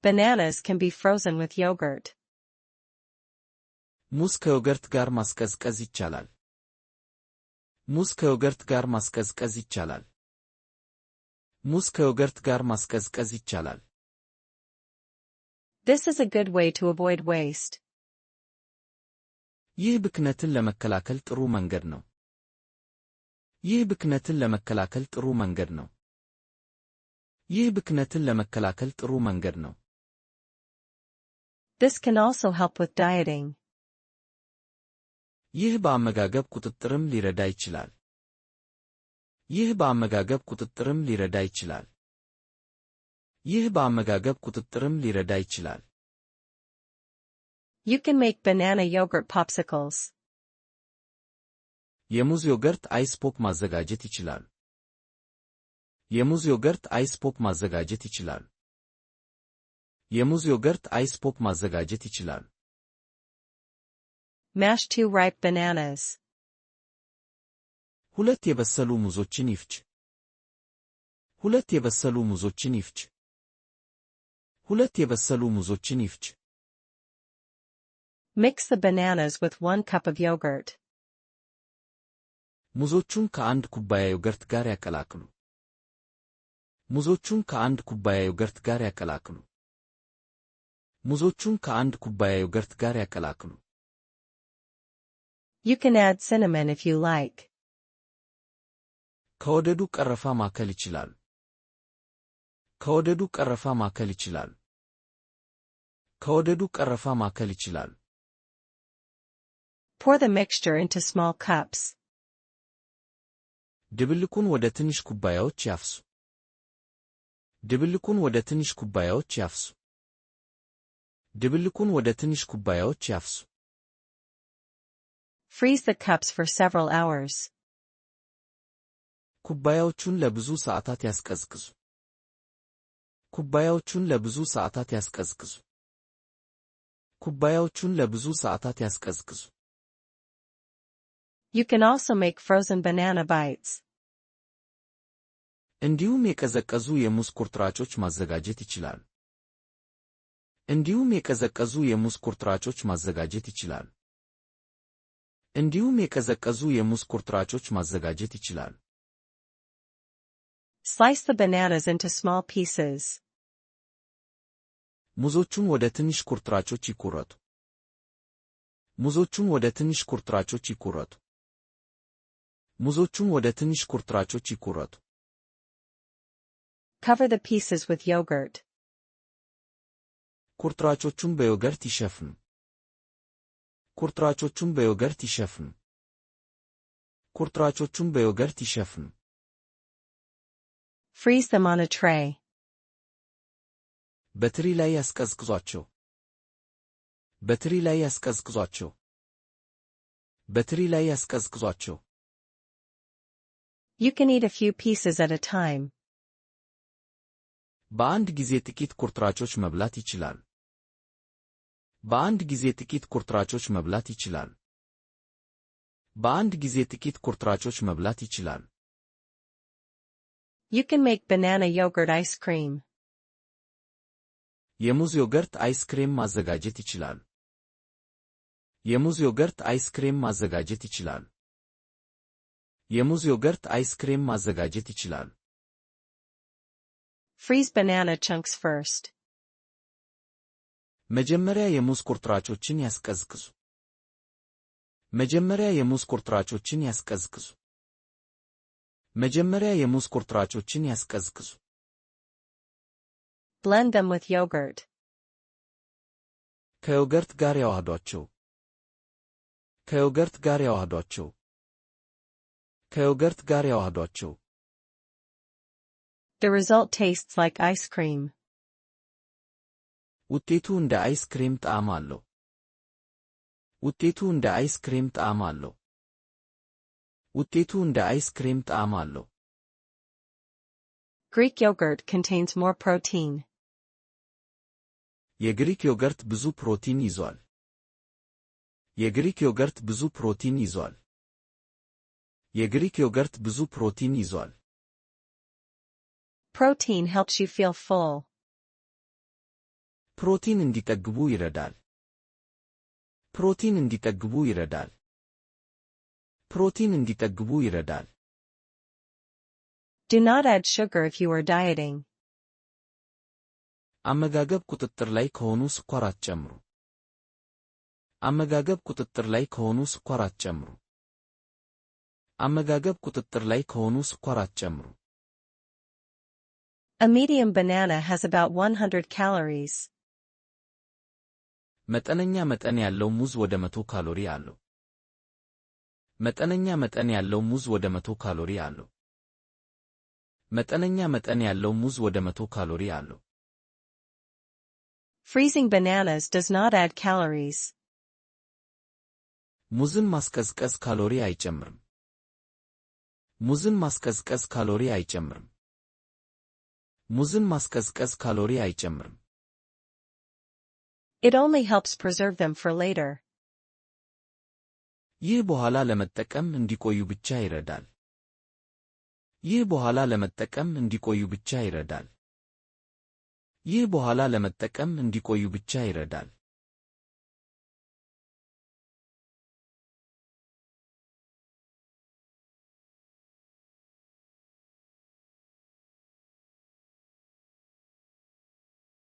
Bananas can be frozen with yogurt. ሙዝ ከዮገርት ጋር ማስቀዝቀዝ ይቻላል። ሙዝ ከዮገርት ጋር ማስቀዝቀዝ ይቻላል። ሙዝ ከዮገርት ጋር ማስቀዝቀዝ ይቻላል። This is a good way to avoid waste. ይህ ብክነትን ለመከላከል ጥሩ መንገድ ነው። ይህ ብክነትን ለመከላከል ጥሩ መንገድ ነው። ይህ ብክነትን ለመከላከል ጥሩ መንገድ ነው። This can also help with dieting. ይህ በአመጋገብ ቁጥጥርም ሊረዳ ይችላል። ይህ በአመጋገብ ቁጥጥርም ሊረዳ ይችላል። ይህ በአመጋገብ ቁጥጥርም ሊረዳ ይችላል። You can make banana yogurt popsicles. የሙዝ ዮገርት አይስ ፖፕ ማዘጋጀት ይችላል። የሙዝ ዮገርት አይስ ፖፕ ማዘጋጀት ይችላል። የሙዝ ዮገርት አይስ ፖፕ ማዘጋጀት ይችላል። Mash 2 ripe bananas. ሁለት የበሰሉ ሙዞችን ይፍጭ። ሁለት የበሰሉ ሙዞችን ይፍጭ። ሁለት የበሰሉ ሙዞችን ይፍጭ። Mix the bananas with 1 cup of yogurt. ሙዞቹን ከአንድ ኩባያ ዮገርት ጋር ያቀላቅሉ። ሙዞቹን ከአንድ ኩባያ ዮገርት ጋር ያቀላቅሉ። ሙዞቹን ከአንድ ኩባያ ዮገርት ጋር ያቀላቅሉ። You can add cinnamon if you like. ከወደዱ ቀረፋ ማከል ይችላል። ከወደዱ ቀረፋ ማከል ይችላል። ከወደዱ ቀረፋ ማከል ይችላል። Pour the mixture into small cups. ድብልቁን ወደ ትንሽ ኩባያዎች ያፍሱ። ድብልቁን ወደ ትንሽ ኩባያዎች ያፍሱ። ድብልቁን ወደ ትንሽ ኩባያዎች ያፍሱ። Freeze the cups for several hours. ኩባያዎቹን ለብዙ ሰዓታት ያስቀዝቅዙ። ኩባያዎቹን ለብዙ ሰዓታት ያስቀዝቅዙ። ኩባያዎቹን ለብዙ ሰዓታት ያስቀዝቅዙ። You can also make frozen banana bites. እንዲሁም የቀዘቀዙ የሙዝ ቁርጥራጮች ማዘጋጀት ይችላል። እንዲሁም የቀዘቀዙ የሙዝ ቁርጥራጮች ማዘጋጀት ይችላል። እንዲሁም የቀዘቀዙ የሙዝ ቁርጥራጮች ማዘጋጀት ይችላል። Slice the bananas into small pieces. ሙዞቹን ወደ ትንሽ ቁርጥራጮች ይቆረጡ። ሙዞቹን ወደ ትንሽ ቁርጥራጮች ይቆረጡ። ሙዞቹን ወደ ትንሽ ቁርጥራጮች ይቆረጡ። Cover the pieces with yogurt. ቁርጥራጮቹን በዮገርት ይሸፍኑ። ቁርጥራጮቹን በዮገርት ይሸፍኑ። ቁርጥራጮቹን በዮገርት ይሸፍኑ። Freeze them on a tray. በትሪ ላይ ያስቀዝቅዟቸው። በትሪ ላይ ያስቀዝቅዟቸው። በትሪ ላይ ያስቀዝቅዟቸው። You can eat a few pieces at a time. በአንድ ጊዜ ጥቂት ቁርጥራጮች መብላት ይችላል። በአንድ ጊዜ ጥቂት ቁርጥራጮች መብላት ይችላል። በአንድ ጊዜ ጥቂት ቁርጥራጮች መብላት ይችላል። You can make banana yogurt ice cream. የሙዝ ዮገርት አይስክሬም ማዘጋጀት ይችላል። የሙዝ ዮገርት አይስክሬም ማዘጋጀት ይችላል። የሙዝ ዮገርት አይስክሬም ማዘጋጀት ይችላል። Freeze banana chunks first. መጀመሪያ የሙዝ ቁርጥራጮችን ያስቀዝቅዙ። መጀመሪያ የሙዝ ቁርጥራጮችን ያስቀዝቅዙ። መጀመሪያ የሙዝ ቁርጥራጮችን ያስቀዝቅዙ። Blend them with yogurt. ከዮገርት ጋር ያዋህዷቸው። ከዮገርት ጋር ያዋህዷቸው። ከዮገርት ጋር ያዋህዷቸው። The result tastes like ice cream. ውጤቱ እንደ አይስክሬም ጣዕም አለው። ውጤቱ እንደ አይስክሬም ጣዕም አለው። ውጤቱ እንደ አይስክሬም ጣዕም አለው። Greek yogurt contains more protein. የግሪክ ዮገርት ብዙ ፕሮቲን ይዟል። የግሪክ ዮገርት ብዙ ፕሮቲን ይዟል። የግሪክ ዮገርት ብዙ ፕሮቲን ይዟል። Protein helps you feel full. ፕሮቲን እንዲጠግቡ ይረዳል። ፕሮቲን እንዲጠግቡ ይረዳል። ፕሮቲን እንዲጠግቡ ይረዳል። Do not add sugar if you are dieting. አመጋገብ ቁጥጥር ላይ ከሆኑ ስኳር አትጨምሩ። አመጋገብ ቁጥጥር ላይ ከሆኑ ስኳር አትጨምሩ። አመጋገብ ቁጥጥር ላይ ከሆኑ ስኳር አትጨምሩ። A medium banana has about 100 calories. መጠነኛ መጠን ያለው ሙዝ ወደ 100 ካሎሪ አለው። መጠነኛ መጠን ያለው ሙዝ ወደ 100 ካሎሪ አለው። መጠነኛ መጠን ያለው ሙዝ ወደ 100 ካሎሪ አለው። Freezing bananas does not add calories. ሙዝን ማስቀዝቀዝ ካሎሪ አይጨምርም። ሙዝን ማስቀዝቀዝ ካሎሪ አይጨምርም። ሙዝን ማስቀዝቀዝ ካሎሪ አይጨምርም። It only helps preserve them for later. ይህ በኋላ ለመጠቀም እንዲቆዩ ብቻ ይረዳል። ይህ በኋላ ለመጠቀም እንዲቆዩ ብቻ ይረዳል። ይህ በኋላ ለመጠቀም እንዲቆዩ ብቻ ይረዳል።